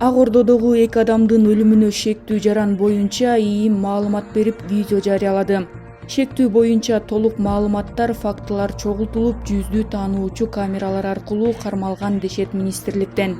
Ак Ордодогу 2 адамдын өлүмүнө шектүү жаран боюнча ИИМ маалымат берип, видео жарыялады. Шектүү боюнча толук маалыматтар, фактылар чогултулуп, жүздүү таануучу камералар аркылуу кармалган дешет министрликтен.